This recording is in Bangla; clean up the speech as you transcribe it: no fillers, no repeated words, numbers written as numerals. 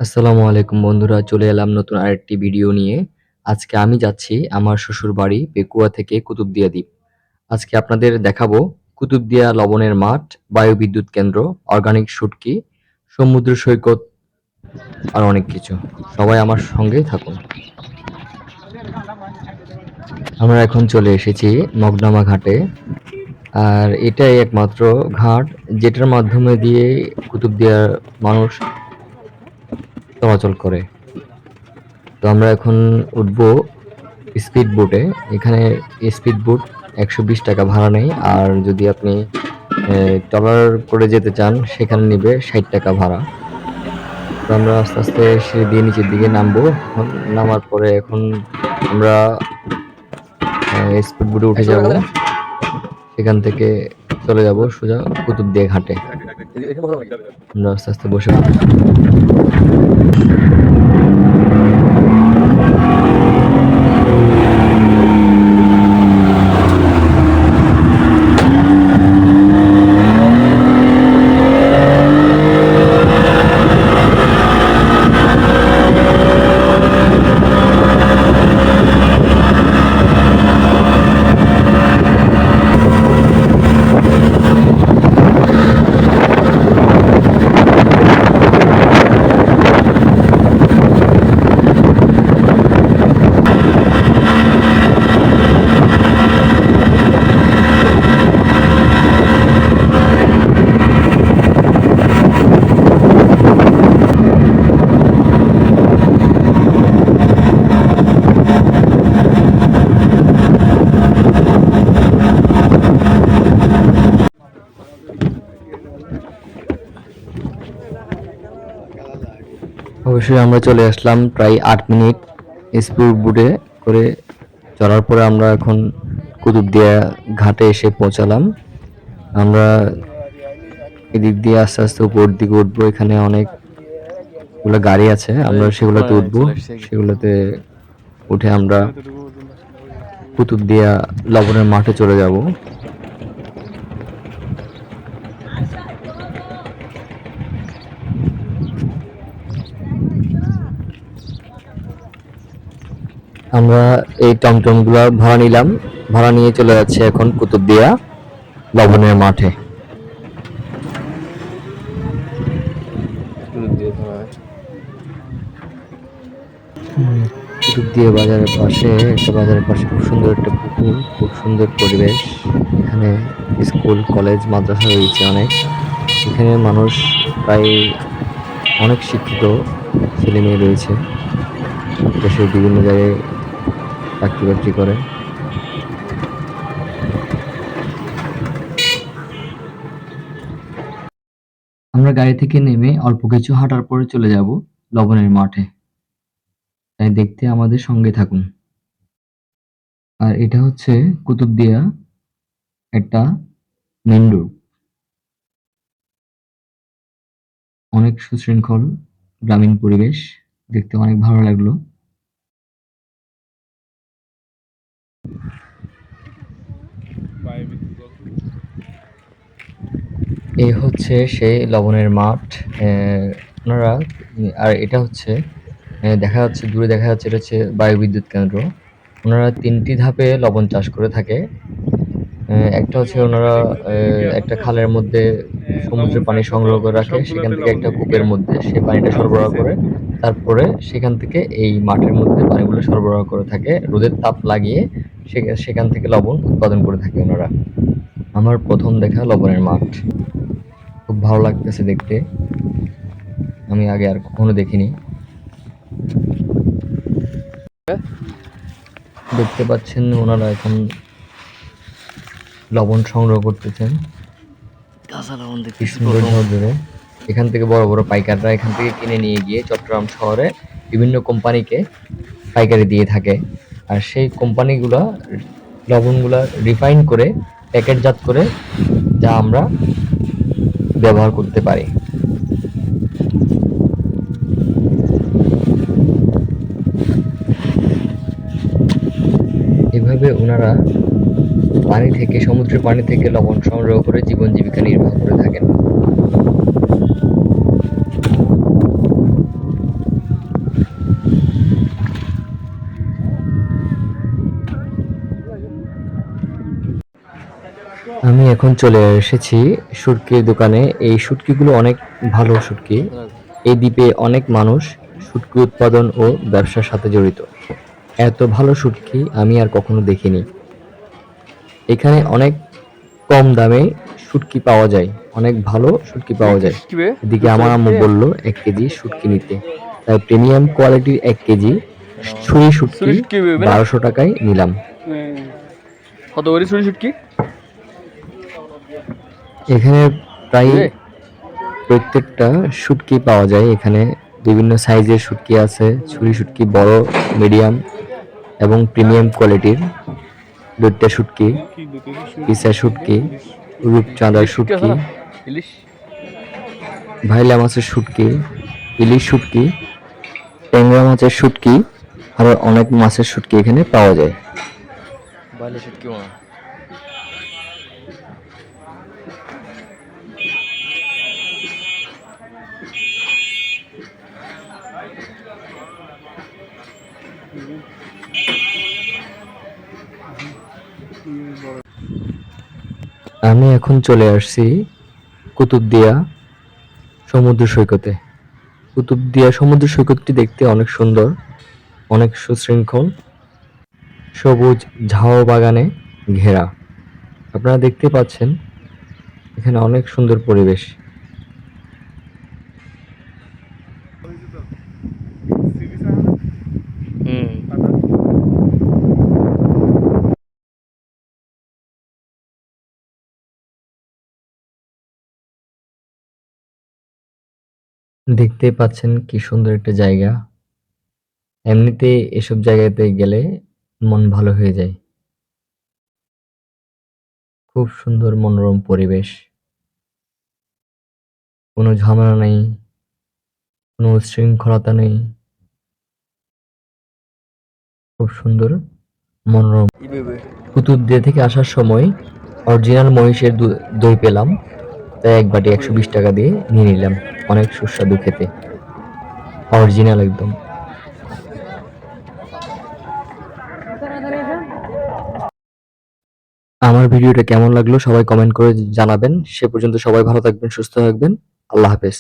আসসালামু আলাইকুম বন্ধুরা, চলে এলাম নতুন আরেকটি ভিডিও নিয়ে। আজকে আমি যাচ্ছি আমার শ্বশুর বাড়ি পেকুয়া থেকে কুতুবদিয়া দ্বীপ। আজকে আপনাদের দেখাবো কুতুবদিয়া লবণের মাঠ, বায়ুবিদ্যুৎ কেন্দ্র, অর্গানিক শুটকি, সমুদ্র সৈকত আর অনেক কিছু। সবাই আমার সঙ্গেই থাকুন। আমরা এখন চলে এসেছি মগনামা ঘাটে। আর এটাই একমাত্র ঘাট যেটার মাধ্যমে দিয়ে কুতুবদিয়ার মানুষ চলাচল করে। তো আমরা এখন উঠবো স্পিড বোটে। এখানে স্পিড বোট ১২০ টাকা ভাড়া নেয়। আর যদি আপনি ট্রলার করে যেতে চান সেখানে নিবে ৬০ টাকা ভাড়া। তো আমরা আস্তে আস্তে সিঁড়ি দিয়ে নিচের দিকে নামবো। এখন নামার পরে এখন আমরা স্পিড বোটে উঠে যাব। সেখান থেকে চলে যাব সোজা কুতুবদিয়া ঘাটে। আমরা আস্তে আস্তে বসে পড়ি। অবশ্যই আমরা চলে আসলাম প্রায় ৮ মিনিট স্পিড বোটে করে চলার পরে আমরা এখন কুতুবদিয়া ঘাটে এসে পৌঁছালাম। আমরা এদিক দিয়ে আস্তে আস্তে উপর দিকে উঠবো। এখানে অনেকগুলো গাড়ি আছে, আমরা সেগুলোতে উঠবো। সেগুলোতে উঠে আমরা কুতুবদিয়া লবণের মাঠে চলে যাব। আমরা এই টমটমগুলো ভাড়া নিলাম। ভাড়া নিয়ে চলে যাচ্ছে এখন কুতুবদিয়া লবণের মাঠে। কুতুবদিয়া বাজারের পাশে খুব সুন্দর একটা পুকুর, খুব সুন্দর পরিবেশ। এখানে স্কুল, কলেজ, মাদ্রাসা রয়েছে অনেক। এখানে মানুষ প্রায় অনেক শিক্ষিত ছেলে মেয়ে রয়েছে, দেশের বিভিন্ন জায়গায় চাকরি বাকরি করে। আমরা গাড়ি থেকে নেমে অল্প কিছু হাঁটার পরে চলে যাব লবণের মাঠে। তাই দেখতে আমাদের সঙ্গে থাকুন। আর এটা হচ্ছে কুতুবদিয়া একটা মেন রোড। অনেক সুশৃঙ্খল গ্রামীণ পরিবেশ, দেখতে অনেক ভালো লাগলো। এই হচ্ছে সেই লবণের মাঠ। আপনারা আর এটা হচ্ছে দেখা যাচ্ছে, দূরে দেখা যাচ্ছে এটা হচ্ছে বায়ুবিদ্যুৎ কেন্দ্র। ওনারা ৩টি ধাপে লবণ চাষ করে থাকে। একটা হচ্ছে ওনারা একটা খালের মধ্যে সমুদ্রের পানি সংগ্রহ করে রাখে, সেখান থেকে একটা কূপের মধ্যে সেই পানিটা সরবরাহ করে, তারপরে সেখান থেকে এই মাঠের মধ্যে পানিগুলো সরবরাহ করে থাকে, রোদের তাপ লাগিয়ে সেখান থেকে লবণ উৎপাদন করে থাকে ওনারা। আমার প্রথম দেখা লবণের মাঠ, খুব ভালো লাগতেছে দেখতে। আমি আগে আর কখনো দেখিনি। দেখতে পাচ্ছেন ওনারা এখন লবণ সংগ্রহ করতেছেন সুন্দর ঝরঝরে। এখান থেকে বড় বড় পাইকাররা এখান থেকে কিনে নিয়ে গিয়ে চট্টগ্রাম শহরে বিভিন্ন কোম্পানিকে পাইকারি দিয়ে থাকে। আর সেই কোম্পানিগুলা লবণগুলা রিফাইন করে প্যাকেটজাত করে, যা আমরা ব্যবহার করতে পারি। এভাবে ওনারা পানি থেকে, সমুদ্রের পানি থেকে লবণ সংগ্রহ করে জীবন জীবিকা নির্বাহ করে থাকেন। এখন চলে এসেছি শুটকির দোকানে। এই শুটকিগুলো অনেক ভালো শুটকি। এই দ্বীপে অনেক মানুষ শুটকি উৎপাদন ও ব্যবসার সাথে জড়িত। এত ভালো শুটকি আমি আর কখনো দেখিনি। এখানে অনেক কম দামে শুটকি পাওয়া যায়, অনেক ভালো শুটকি পাওয়া যায়। এদিকে আমার আম্মু বলল 1 কেজি শুটকি নিতে, তাই প্রিমিয়াম কোয়ালিটির 1 কেজি ছুরি শুটকি 1200 টাকায় নিলাম। কত করে ছুরি শুটকি? এখানে প্রায় প্রত্যেকটা শুটকি পাওয়া যায়। এখানে বিভিন্ন সাইজের শুটকি আছে, ছুরি শুটকি বড়, মিডিয়াম এবং প্রিমিয়াম কোয়ালিটির, দৈত্য শুটকি, পিসা শুটকি, রূপচাঁদা শুটকি, ইলিশ ভাইলা মাছের শুটকি, ইলিশ শুটকি, ট্যাংরা মাছের শুটকি, আরো অনেক মাছের শুটকি এখানে পাওয়া যায়। বাইলে শুটকি মা। আমি এখন চলে আসছি কুতুবদিয়া সমুদ্র সৈকতে। কুতুবদিয়া সমুদ্র সৈকতটি দেখতে অনেক সুন্দর, অনেক সুশৃঙ্খল, সবুজ ঝাউ বাগানে ঘেরা। আপনারা দেখতে পাচ্ছেন এখানে অনেক সুন্দর পরিবেশ। দেখতে পাচ্ছেন কি সুন্দর একটা জায়গা। এমনিতে এসব জায়গাতে গেলে মন ভালো হয়ে যায়। খুব সুন্দর মনোরম পরিবেশ, কোনো ঝামেলা নেই, কোনো উচ্ছৃঙ্খলতা নেই, খুব সুন্দর মনোরম। কুতুবদিয়া থেকে আসার সময় অরিজিনাল মহিষের দই পেলাম, তাই এক বাটি 120 টাকা দিয়ে নিয়ে নিলাম। অনেক সুস্বাদু খেতে, অরিজিনাল একদম। আমার ভিডিওটা কেমন লাগলো সবাই কমেন্ট করে জানাবেন। সে পর্যন্ত সবাই ভালো থাকবেন, সুস্থ থাকবেন। আল্লাহ হাফেজ।